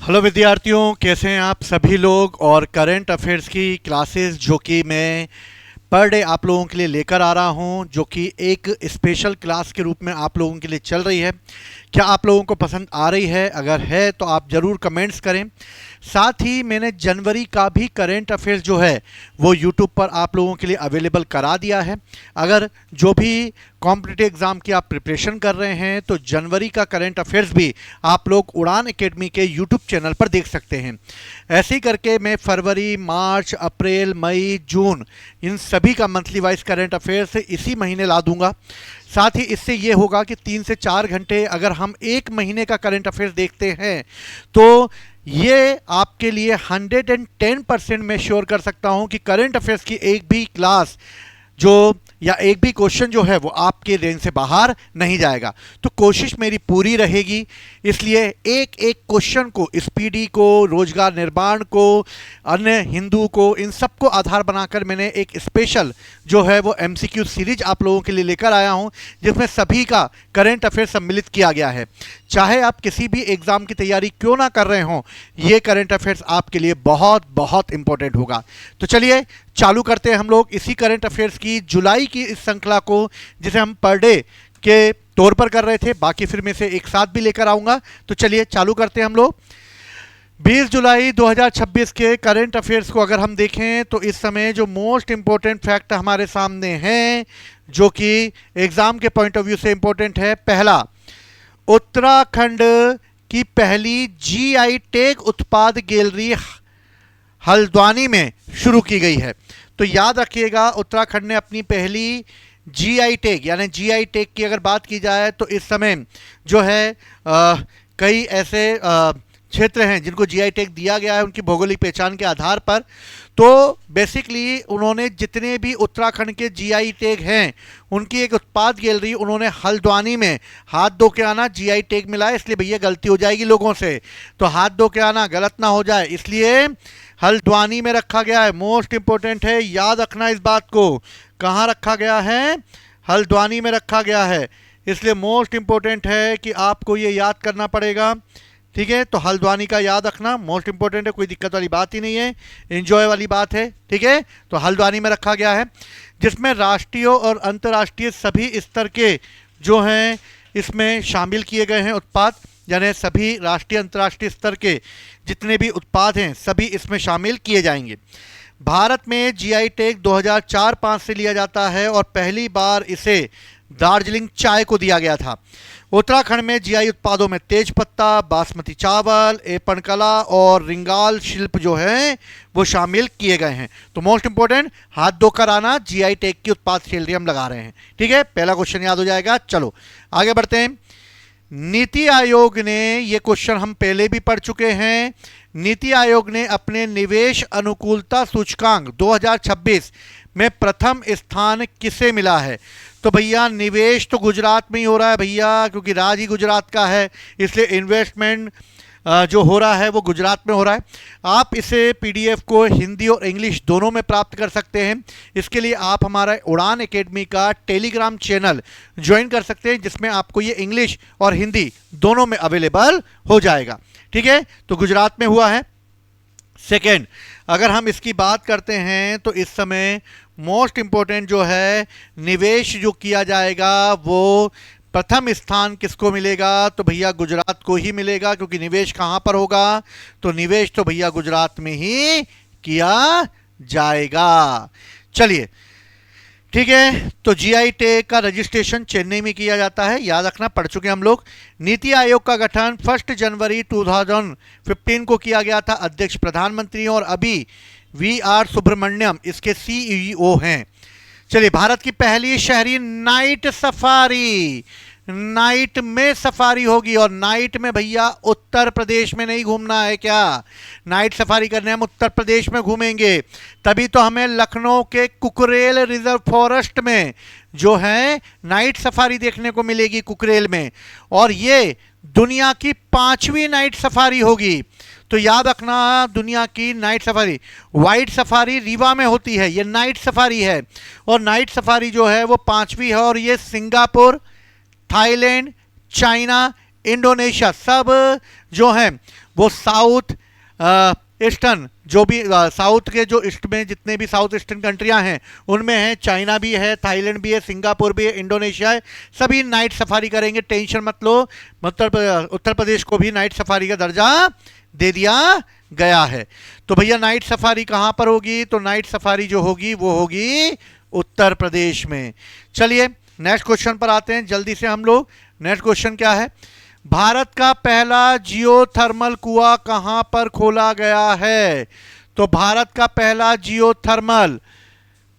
Hello विद्यार्थियों, कैसे हैं आप सभी लोग। और करंट अफेयर्स की क्लासेस जो कि मैं पर डे आप लोगों के लिए लेकर आ रहा हूं, जो कि एक स्पेशल क्लास के रूप में आप लोगों के लिए चल रही है। क्या आप लोगों को पसंद आ रही है? अगर है तो आप ज़रूर कमेंट्स करें। साथ ही मैंने जनवरी का भी करंट अफेयर्स जो है वो यूट्यूब पर आप लोगों के लिए अवेलेबल करा दिया है। अगर जो भी कॉम्पिटिटिव एग्ज़ाम की आप प्रिपरेशन कर रहे हैं तो जनवरी का करंट अफेयर्स भी आप लोग उड़ान एकेडमी के यूट्यूब चैनल पर देख सकते हैं। ऐसे ही करके मैं फरवरी, मार्च, अप्रैल, मई, जून इन सभी का मंथली वाइज करंट अफेयर्स इसी महीने ला दूंगा। साथ ही इससे ये होगा कि 3 से 4 घंटे अगर हम एक महीने का करंट अफेयर्स देखते हैं तो ये आपके लिए 110% मैं श्योर कर सकता हूं कि करंट अफेयर्स की एक भी क्लास जो या एक भी क्वेश्चन जो है वो आपके रेंज से बाहर नहीं जाएगा। तो कोशिश मेरी पूरी रहेगी, इसलिए एक एक क्वेश्चन को, स्पीडी को, रोजगार निर्माण को, अन्य हिंदू को, इन सबको आधार बनाकर मैंने एक स्पेशल जो है वो एमसीक्यू सीरीज आप लोगों के लिए लेकर आया हूं, जिसमें सभी का करंट अफेयर सम्मिलित किया गया है। चाहे आप किसी भी एग्जाम की तैयारी क्यों ना कर रहे हों, ये करंट अफेयर्स आपके लिए बहुत बहुत इंपॉर्टेंट होगा। तो चलिए चालू करते हैं हम लोग इसी करंट अफेयर्स की जुलाई की इस श्रृंखला को, जिसे हम पर डे के तौर पर कर रहे थे। बाकी फिर में से एक साथ भी लेकर आऊंगा। तो चलिए चालू करते हैं हम लोग 20 जुलाई 2026 के करंट अफेयर्स को। अगर हम देखें तो इस समय जो मोस्ट इंपॉर्टेंट फैक्ट हमारे सामने हैं, जो कि एग्जाम के पॉइंट ऑफ व्यू से इंपॉर्टेंट है। पहला, उत्तराखंड की पहली जीआई टैग उत्पाद गैलरी हल्द्वानी में शुरू की गई है। तो याद रखिएगा, उत्तराखंड ने अपनी पहली जीआई टैग, यानी जीआई टैग की अगर बात की जाए तो इस समय जो है कई ऐसे क्षेत्र हैं जिनको जीआई टैग दिया गया है उनकी भौगोलिक पहचान के आधार पर। तो बेसिकली उन्होंने जितने भी उत्तराखंड के जीआई टैग हैं उनकी एक उत्पाद गैलरी उन्होंने हल्द्वानी में, हाथ धो के आना, जीआई टैग मिला है इसलिए भैया गलती हो जाएगी लोगों से, तो हाथ धो के आना गलत ना हो जाए, इसलिए हल्द्वानी में रखा गया है। मोस्ट इंपॉर्टेंट है, याद रखना इस बात को। कहाँ रखा गया है? हल्द्वानी में रखा गया है, इसलिए मोस्ट इंपॉर्टेंट है कि आपको ये याद करना पड़ेगा। ठीक है, तो हल्द्वानी का याद रखना मोस्ट इंपॉर्टेंट है, कोई दिक्कत वाली बात ही नहीं है, एंजॉय वाली बात है। ठीक है, तो हल्द्वानी में रखा गया है, जिसमें राष्ट्रीय और अंतर्राष्ट्रीय सभी स्तर के जो हैं इसमें शामिल किए गए हैं उत्पाद, यानी सभी राष्ट्रीय अंतर्राष्ट्रीय स्तर के जितने भी उत्पाद हैं सभी इसमें शामिल किए जाएंगे। भारत में जीआई टैग 2004-05 से लिया जाता है और पहली बार इसे दार्जिलिंग चाय को दिया गया था। उत्तराखंड में जीआई उत्पादों में तेज पत्ता, बासमती चावल, एपन कला और रिंगाल शिल्प जो है वो शामिल किए गए हैं। तो मोस्ट इंपॉर्टेंट, हाथ धोकर आना, जीआई टैग की उत्पाद श्रेणी हम लगा रहे हैं। ठीक है, पहला क्वेश्चन याद हो जाएगा। चलो आगे बढ़ते हैं। नीति आयोग ने, ये क्वेश्चन हम पहले भी पढ़ चुके हैं, नीति आयोग ने अपने निवेश अनुकूलता सूचकांक 2026 में प्रथम स्थान किसे मिला है? तो भैया निवेश तो गुजरात में ही हो रहा है भैया, क्योंकि राज्य ही गुजरात का है, इसलिए इन्वेस्टमेंट जो हो रहा है वो गुजरात में हो रहा है। आप इसे पीडीएफ को हिंदी और इंग्लिश दोनों में प्राप्त कर सकते हैं। इसके लिए आप हमारा उड़ान एकेडमी का टेलीग्राम चैनल ज्वाइन कर सकते हैं, जिसमें आपको ये इंग्लिश और हिंदी दोनों में अवेलेबल हो जाएगा। ठीक है, तो गुजरात में हुआ है। सेकेंड, अगर हम इसकी बात करते हैं तो इस समय मोस्ट इंपॉर्टेंट जो है निवेश जो किया जाएगा वो प्रथम स्थान किसको मिलेगा? तो भैया गुजरात को ही मिलेगा, क्योंकि निवेश कहां पर होगा? तो निवेश तो भैया गुजरात में ही किया जाएगा। चलिए ठीक है, तो जीआई टैग का रजिस्ट्रेशन चेन्नई में किया जाता है, याद रखना, पढ़ चुके हम लोग। नीति आयोग का गठन 1 जनवरी 2015 को किया गया था, अध्यक्ष प्रधानमंत्री, और अभी वी आर सुब्रमण्यम इसके सीईओ हैं। चलिए, भारत की पहली शहरी नाइट सफारी, नाइट में सफारी होगी, और नाइट में भैया उत्तर प्रदेश में नहीं घूमना है क्या? नाइट सफारी करने हम उत्तर प्रदेश में घूमेंगे, तभी तो हमें लखनऊ के कुकरेल रिजर्व फॉरेस्ट में जो है नाइट सफारी देखने को मिलेगी, कुकरेल में, और ये दुनिया की 5वीं नाइट सफारी होगी। तो याद रखना, दुनिया की night safari, white safari Rewa में होती है, ये नाइट सफारी है, और नाइट सफारी जो है वो 5वीं है, और ये सिंगापुर, थाईलैंड, चाइना, इंडोनेशिया सब जो हैं वो साउथ ईस्टर्न, जो भी साउथ के जो ईस्ट में जितने भी साउथ ईस्टर्न कंट्रियां हैं उनमें है, चाइना भी है, थाईलैंड भी है, सिंगापुर भी है, इंडोनेशिया है, सभी नाइट सफारी करेंगे, टेंशन मत लो। उत्तर प्रदेश को भी नाइट सफारी का दर्जा दे दिया गया है। तो भैया नाइट सफारी कहां पर होगी? तो नाइट सफारी जो होगी वो होगी उत्तर प्रदेश में। चलिए नेक्स्ट क्वेश्चन पर आते हैं जल्दी से हम लोग। नेक्स्ट क्वेश्चन क्या है? भारत का पहला जियोथर्मल कुआं कहां पर खोला गया है? तो भारत का पहला जियोथर्मल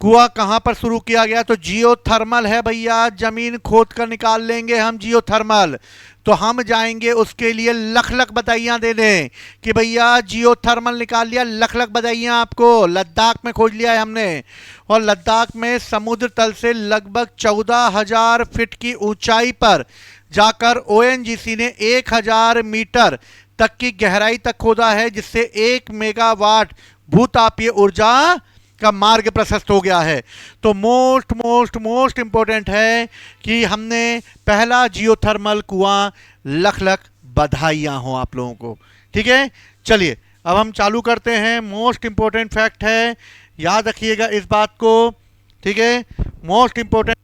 कुआं कहां पर शुरू किया गया? तो जियोथर्मल है भैया, जमीन खोद कर निकाल लेंगे हम जियोथर्मल। तो हम जाएंगे उसके लिए लख लख बधाइयां देने कि भैया जियोथर्मल निकाल लिया, लख लख बधाइयां आपको। लद्दाख में खोज लिया है हमने, और लद्दाख में समुद्र तल से लगभग 14,000 फीट की ऊंचाई पर जाकर ओएनजीसी ने 1,000 मीटर तक की गहराई तक खोदा है, जिससे 1 मेगावाट भूतापीय ऊर्जा का मार्ग प्रशस्त हो गया है। तो मोस्ट मोस्ट मोस्ट इंपॉर्टेंट है कि हमने पहला जियोथर्मल कुआं, लख लख बधाइयां हो आप लोगों को। ठीक है, चलिए अब हम चालू करते हैं। मोस्ट इंपॉर्टेंट फैक्ट है, याद रखिएगा इस बात को। ठीक है, मोस्ट इंपॉर्टेंट।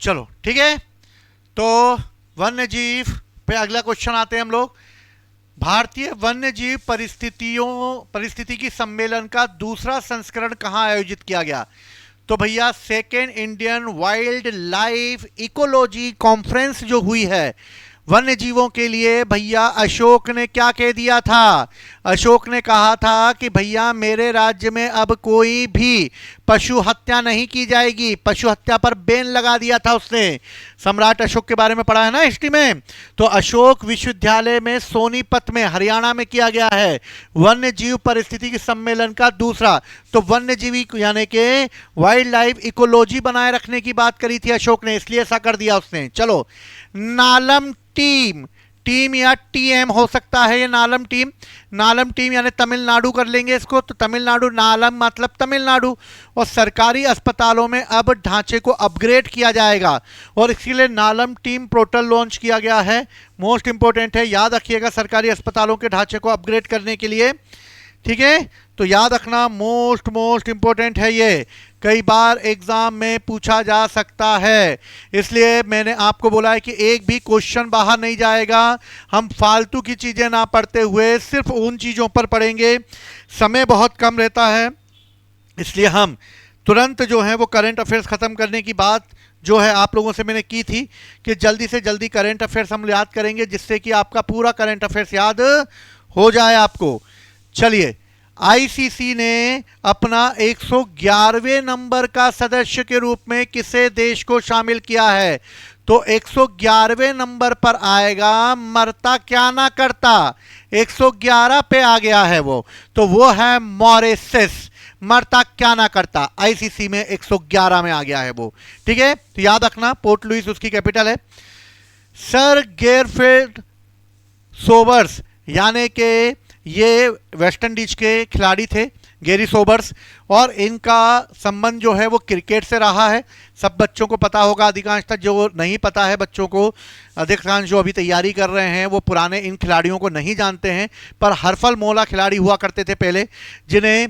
चलो ठीक है, तो वन्यजीव पे अगला क्वेश्चन आते हैं हम लोग। भारतीय वन्यजीव परिस्थितिकी सम्मेलन का दूसरा संस्करण कहां आयोजित किया गया? तो भैया second Indian wild life ecology conference जो हुई है वन्य जीवों के लिए, भैया अशोक ने क्या कह दिया था? अशोक ने कहा था कि भैया मेरे राज्य में अब कोई भी पशु हत्या नहीं की जाएगी। पशु हत्या पर बैन लगा दिया था उसने। सम्राट अशोक के बारे में पढ़ा है ना हिस्ट्री में। तो अशोक विश्वविद्यालय में सोनीपत में हरियाणा में किया गया है वन्य जीव परिस्थितिकी सम्मेलन का दूसरा। तो वन्य जीवी यानी कि वाइल्ड लाइफ इकोलॉजी बनाए रखने की बात करी थी अशोक ने, इसलिए ऐसा कर दिया उसने। चलो, नालम टीम या टीएम हो सकता है ये नालम टीम यानी तमिलनाडु कर लेंगे इसको। तो तमिलनाडु, नालम मतलब तमिलनाडु। और सरकारी अस्पतालों में अब ढांचे को अपग्रेड किया जाएगा और इसके लिए नालम टीम पोर्टल लॉन्च किया गया है। मोस्ट इंपॉर्टेंट है, याद रखिएगा सरकारी अस्पतालों के ढांचे को अपग्रेड करने के लिए। ठीक है, तो याद रखना मोस्ट इंपॉर्टेंट है ये, कई बार एग्जाम में पूछा जा सकता है, इसलिए मैंने आपको बोला है कि एक भी क्वेश्चन बाहर नहीं जाएगा। हम फालतू की चीजें ना पढ़ते हुए सिर्फ उन चीजों पर पढ़ेंगे। समय बहुत कम रहता है, इसलिए हम तुरंत जो है वो करंट अफेयर्स खत्म करने की बात जो है आप लोगों से मैंने की थी कि जल्दी से जल्दी करंट अफेयर्स हम याद करेंगे, जिससे कि आपका पूरा करंट अफेयर्स याद हो जाए आपको। चलिए, आईसीसी ने अपना 111वें नंबर का सदस्य के रूप में किसे देश को शामिल किया है? तो 111वें नंबर पर आएगा, मरता क्या ना करता, 111 पे आ गया है वो, तो वो है मॉरिशस। मरता क्या ना करता आईसीसी में 111 में आ गया है वो। ठीक है, तो याद रखना पोर्ट लुइस उसकी कैपिटल है। सर गेरफील्ड सोबर्स यानी कि ये वेस्ट इंडीज के खिलाड़ी थे, गैरी सोबर्स, और इनका संबंध जो है वो क्रिकेट से रहा है। सब बच्चों को पता होगा, अधिकांशतः जो नहीं पता है बच्चों को, अधिकांश जो अभी तैयारी कर रहे हैं वो पुराने इन खिलाड़ियों को नहीं जानते हैं। पर हरफल मौला खिलाड़ी हुआ करते थे पहले, जिन्हें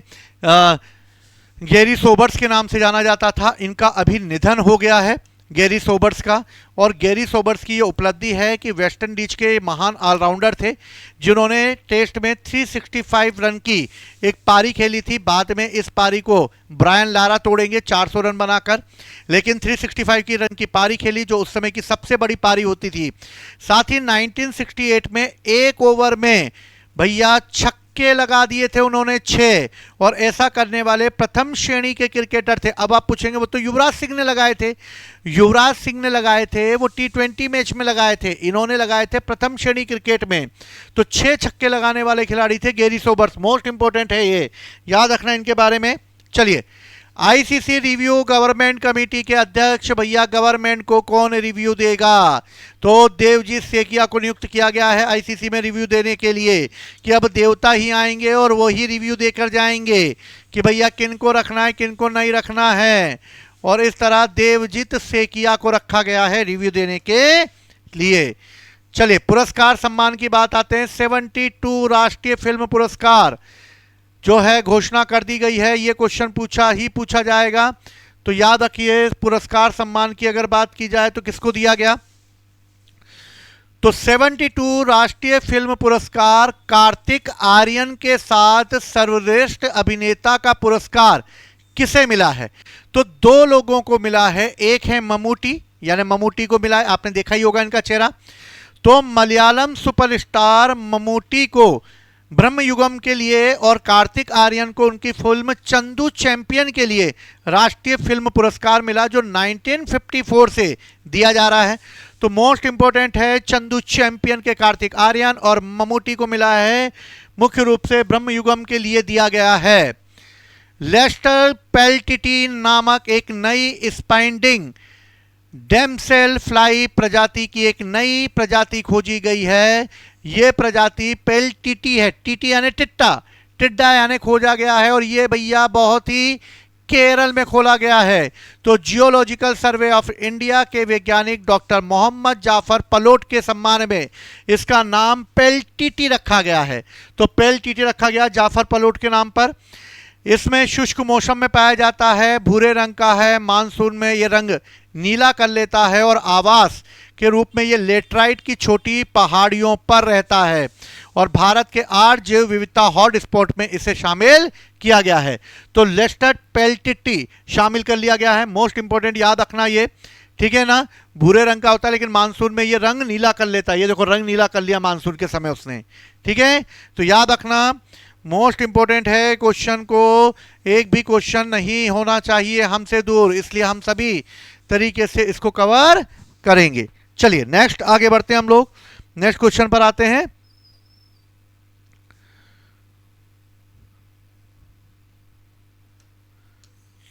गैरी सोबर्स के नाम से जाना जाता था। इनका अभी निधन हो गया है गैरी सोबर्स का। और गैरी सोबर्स की ये उपलब्धि है कि वेस्ट इंडीज के महान ऑलराउंडर थे, जिन्होंने टेस्ट में 365 रन की एक पारी खेली थी। बाद में इस पारी को ब्रायन लारा तोड़ेंगे 400 रन बनाकर, लेकिन 365 की रन की पारी खेली, जो उस समय की सबसे बड़ी पारी होती थी। साथ ही 1968 में एक ओवर में भैया छक्के लगा दिए थे उन्होंने 6, और ऐसा करने वाले प्रथम श्रेणी के क्रिकेटर थे। अब आप पूछेंगे वो तो युवराज सिंह ने लगाए थे, युवराज सिंह ने लगाए थे, वो T20 मैच में लगाए थे, इन्होंने लगाए थे प्रथम श्रेणी क्रिकेट में। तो 6 छक्के लगाने वाले खिलाड़ी थे गैरी सोबर्स। मोस्ट इंपोर्टेंट है, ये याद रखना इनके बारे में। चलिए, आईसीसी रिव्यू गवर्नमेंट कमेटी के अध्यक्ष भैया गवर्नमेंट को कौन रिव्यू देगा? तो देवजीत सेकिया को नियुक्त किया गया है आईसीसी में रिव्यू देने के लिए, कि अब देवता ही आएंगे और वही रिव्यू देकर जाएंगे कि भैया किन को रखना है किन को नहीं रखना है। और इस तरह देवजीत सेकिया को रखा गया है रिव्यू देने के लिए। चलिए, पुरस्कार सम्मान की बात आते हैं। 72 राष्ट्रीय फिल्म पुरस्कार जो है घोषणा कर दी गई है। ये क्वेश्चन पूछा जाएगा, तो याद रखिए पुरस्कार सम्मान की अगर बात की जाए तो किसको दिया गया? तो 72 राष्ट्रीय फिल्म पुरस्कार, कार्तिक आर्यन के साथ सर्वश्रेष्ठ अभिनेता का पुरस्कार किसे मिला है? तो 2 लोगों को मिला है। एक है ममूटी, यानी ममूटी को मिला है, आपने देखा ही होगा इनका चेहरा। तो मलयालम सुपरस्टार ममूटी को ब्रह्मयुगम के लिए और कार्तिक आर्यन को उनकी फिल्म चंदू चैंपियन के लिए राष्ट्रीय फिल्म पुरस्कार मिला, जो 1954 से दिया जा रहा है। तो मोस्ट इंपोर्टेंट है चंदू चैंपियन के कार्तिक आर्यन, और ममूटी को मिला है मुख्य रूप से ब्रह्मयुगम के लिए दिया गया है। लेस्टर पेल्टिटी नामक एक नई स्पाइंडिंग डेमसेल फ्लाई प्रजाति की एक नई प्रजाति खोजी गई है। यह प्रजाति पेल्टिटी है, टीटी यानी टिड्डा यानी खोजा गया है, और यह भैया बहुत ही केरल में खोला गया है। तो जियोलॉजिकल सर्वे ऑफ इंडिया के वैज्ञानिक डॉक्टर मोहम्मद जाफर पलोट के सम्मान में इसका नाम पेल्टिटी रखा गया है। तो पेल्टिटी रखा गया जाफर पलोट के नाम पर। इसमें शुष्क मौसम में पाया जाता है, भूरे रंग का है, मानसून में यह रंग नीला कर लेता है, और आवास के रूप में ये लेटराइट की छोटी पहाड़ियों पर रहता है। और भारत के 8 जैव विविधता हॉटस्पॉट में इसे शामिल किया गया है। तो लेस्टर पेल्टिटी शामिल कर लिया गया है। मोस्ट इंपोर्टेंट याद रखना ये, ठीक है ना? भूरे रंग का होता है लेकिन मानसून में ये रंग नीला कर लेता है। ये देखो रंग नीला कर लिया मानसून के समय उसने, ठीक है? तो याद रखना, मोस्ट इंपोर्टेंट है। क्वेश्चन को एक भी क्वेश्चन नहीं होना चाहिए हमसे दूर, इसलिए हम सभी तरीके से इसको कवर करेंगे। चलिए नेक्स्ट आगे बढ़ते हैं हम लोग, नेक्स्ट क्वेश्चन पर आते हैं।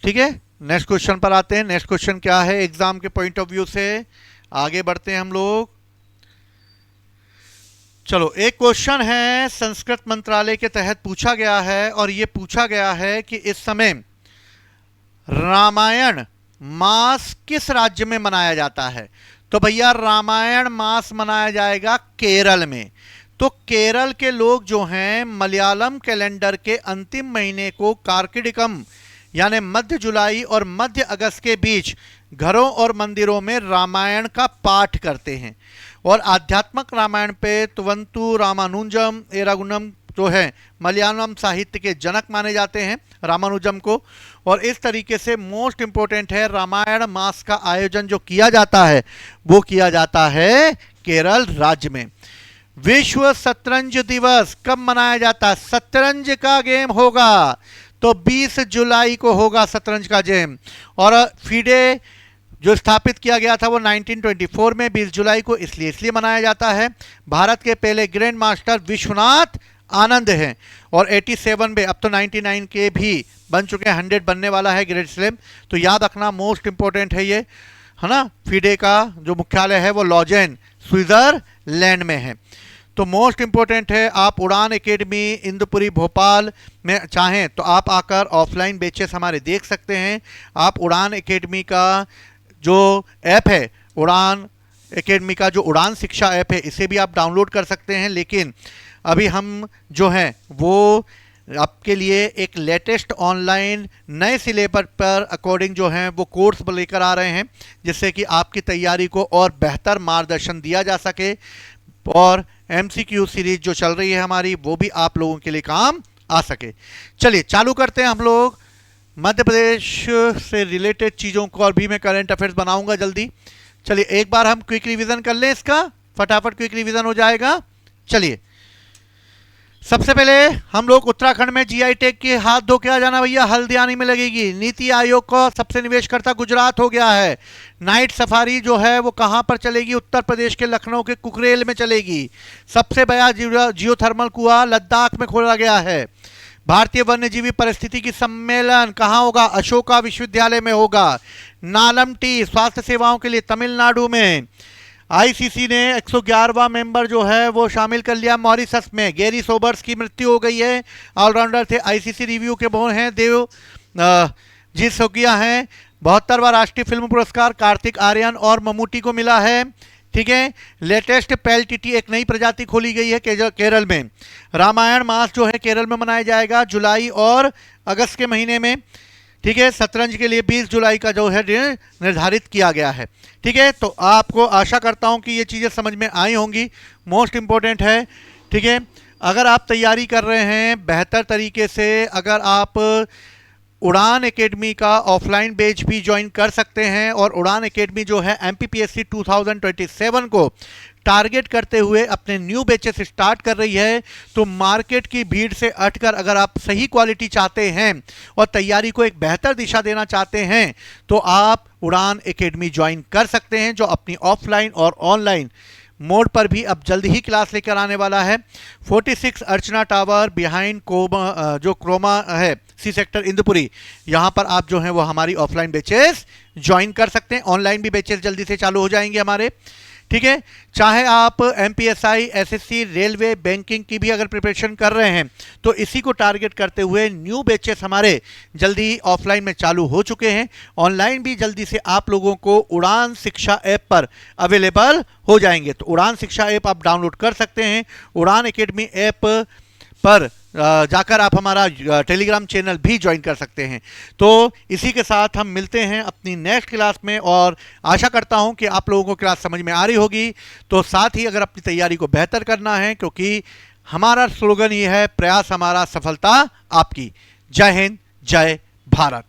ठीक है, नेक्स्ट क्वेश्चन पर आते हैं। नेक्स्ट क्वेश्चन क्या है एग्जाम के पॉइंट ऑफ व्यू से, आगे बढ़ते हैं हम लोग। चलो, एक क्वेश्चन है संस्कृत मंत्रालय के तहत पूछा गया है, और यह पूछा गया है कि इस समय रामायण मास किस राज्य में मनाया जाता है? तो भैया रामायण मास मनाया जाएगा केरल में। तो केरल के लोग जो हैं मलयालम कैलेंडर के अंतिम महीने को कार्किडिकम यानी मध्य जुलाई और मध्य अगस्त के बीच घरों और मंदिरों में रामायण का पाठ करते हैं। और आध्यात्मक रामायण पे तुवंतु रामानुजम एरागुनम जो है मलयालम साहित्य के जनक माने जाते हैं रामानुजम को। और इस तरीके से मोस्ट इंपोर्टेंट है, रामायण मास का आयोजन जो किया जाता है वो किया जाता है केरल राज्य में। विश्व शतरंज दिवस कब मनाया जाता है? शतरंज का गेम होगा तो 20 जुलाई को होगा शतरंज का गेम। और फीडे जो स्थापित किया गया था वो 1924 में 20 जुलाई को इसलिए मनाया जाता है। भारत के पहले ग्रैंड मास्टर विश्वनाथ आनंद हैं, और 87 में, अब तो 99 के भी बन चुके हैं, 100 बनने वाला है ग्रेट स्लैम। तो याद रखना मोस्ट इंपोर्टेंट है ये, है ना? फीडे का जो मुख्यालय है वो लॉजेन स्विट्जरलैंड में है। तो मोस्ट इंपोर्टेंट है, आप उड़ान एकेडमी इंदुपुरी भोपाल में चाहें तो आप आकर ऑफलाइन बैचेस हमारे देख सकते हैं। आप उड़ान एकेडमी का जो ऐप है, उड़ान एकेडमी का जो उड़ान शिक्षा ऐप है, इसे भी आप डाउनलोड कर सकते हैं। लेकिन अभी हम जो हैं वो आपके लिए एक लेटेस्ट ऑनलाइन नए सिलेबस पर अकॉर्डिंग जो है वो कोर्स लेकर आ रहे हैं, जिससे कि आपकी तैयारी को और बेहतर मार्गदर्शन दिया जा सके। और MCQ सीरीज जो चल रही है हमारी वो भी आप लोगों के लिए काम आ सके। चलिए चालू करते हैं हम लोग मध्य प्रदेश से रिलेटेड चीज़ों को, और भी मैं करंट अफेयर्स बनाऊंगा जल्दी। चलिए एक बार हम क्विक रिवीजन कर लें इसका, फटाफट क्विक रिवीजन हो जाएगा। चलिए, सबसे पहले हम लोग उत्तराखंड में जीआई टैग के हाथ धो के आ जाना भैया, हल्द्वानी में लगेगी। नीति आयोग का सबसे निवेशकर्ता गुजरात हो गया है। नाइट सफारी जो है वो कहां पर चलेगी? उत्तर प्रदेश के लखनऊ के कुकरेल में चलेगी। सबसे बड़ा जियोथर्मल कुआं लद्दाख में खोला गया है। भारतीय वन्यजीवी परिस्थितिकी सम्मेलन कहां होगा? अशोका विश्वविद्यालय में होगा। नालमटी स्वास्थ्य सेवाओं के लिए तमिलनाडु में। आईसीसी ने 111वां मेंबर जो है वो शामिल कर लिया मॉरिशस में। गैरी सोबर्स की मृत्यु हो गई है, ऑलराउंडर थे, आईसीसी रिव्यू के वो हैं। देव जी सोकिया हैं। 72वां राष्ट्रीय फिल्म पुरस्कार कार्तिक आर्यन और ममूटी को मिला है। ठीक है। लेटेस्ट पेल्टिटी एक नई प्रजाति खोली गई है केरल में। रामायण मास जो है केरल में मनाया जाएगा जुलाई और अगस्त के महीने में। ठीक है। शतरंज के लिए 20 जुलाई का जो है निर्धारित किया गया है। ठीक है। तो आपको आशा करता हूं कि ये चीज़ें समझ में आई होंगी। मोस्ट इंपॉर्टेंट है। ठीक है। अगर आप तैयारी कर रहे हैं बेहतर तरीके से, अगर आप उड़ान एकेडमी का ऑफलाइन बैच भी ज्वाइन कर सकते हैं, और उड़ान एकेडमी जो है एमपीपीएससी 2027 को टारगेट करते हुए अपने न्यू बैचेस स्टार्ट कर रही है। तो मार्केट की भीड़ से हटकर अगर आप सही क्वालिटी चाहते हैं और तैयारी को एक बेहतर दिशा देना चाहते हैं तो आप उड़ान एकेडमी ज्वाइन कर सकते हैं, जो अपनी ऑफलाइन और ऑनलाइन मोड पर भी अब जल्दी ही क्लास लेकर आने वाला है। 46 अर्चना टावर बिहाइंड कोमा जो क्रोमा है सी सेक्टर इंदुपुरी, यहाँ पर आप जो हैं वो हमारी ऑफलाइन बैचेस ज्वाइन कर सकते हैं। ऑनलाइन भी बैचेस जल्दी से चालू हो जाएंगे हमारे। ठीक है। चाहे आप एमपीएसआई, एसएससी, रेलवे, बैंकिंग की भी अगर प्रिपरेशन कर रहे हैं तो इसी को टारगेट करते हुए न्यू बैचेस हमारे जल्दी ही ऑफलाइन में चालू हो चुके हैं। ऑनलाइन भी जल्दी से आप लोगों को उड़ान शिक्षा ऐप पर अवेलेबल हो जाएंगे। तो उड़ान शिक्षा ऐप आप डाउनलोड कर सकते हैं। उड़ान एकेडमी ऐप पर जाकर आप हमारा टेलीग्राम चैनल भी ज्वाइन कर सकते हैं। तो इसी के साथ हम मिलते हैं अपनी नेक्स्ट क्लास में, और आशा करता हूं कि आप लोगों को क्लास समझ में आ रही होगी। तो साथ ही अगर अपनी तैयारी को बेहतर करना है, क्योंकि हमारा स्लोगन ये है, प्रयास हमारा, सफलता आपकी। जय हिंद, जय भारत।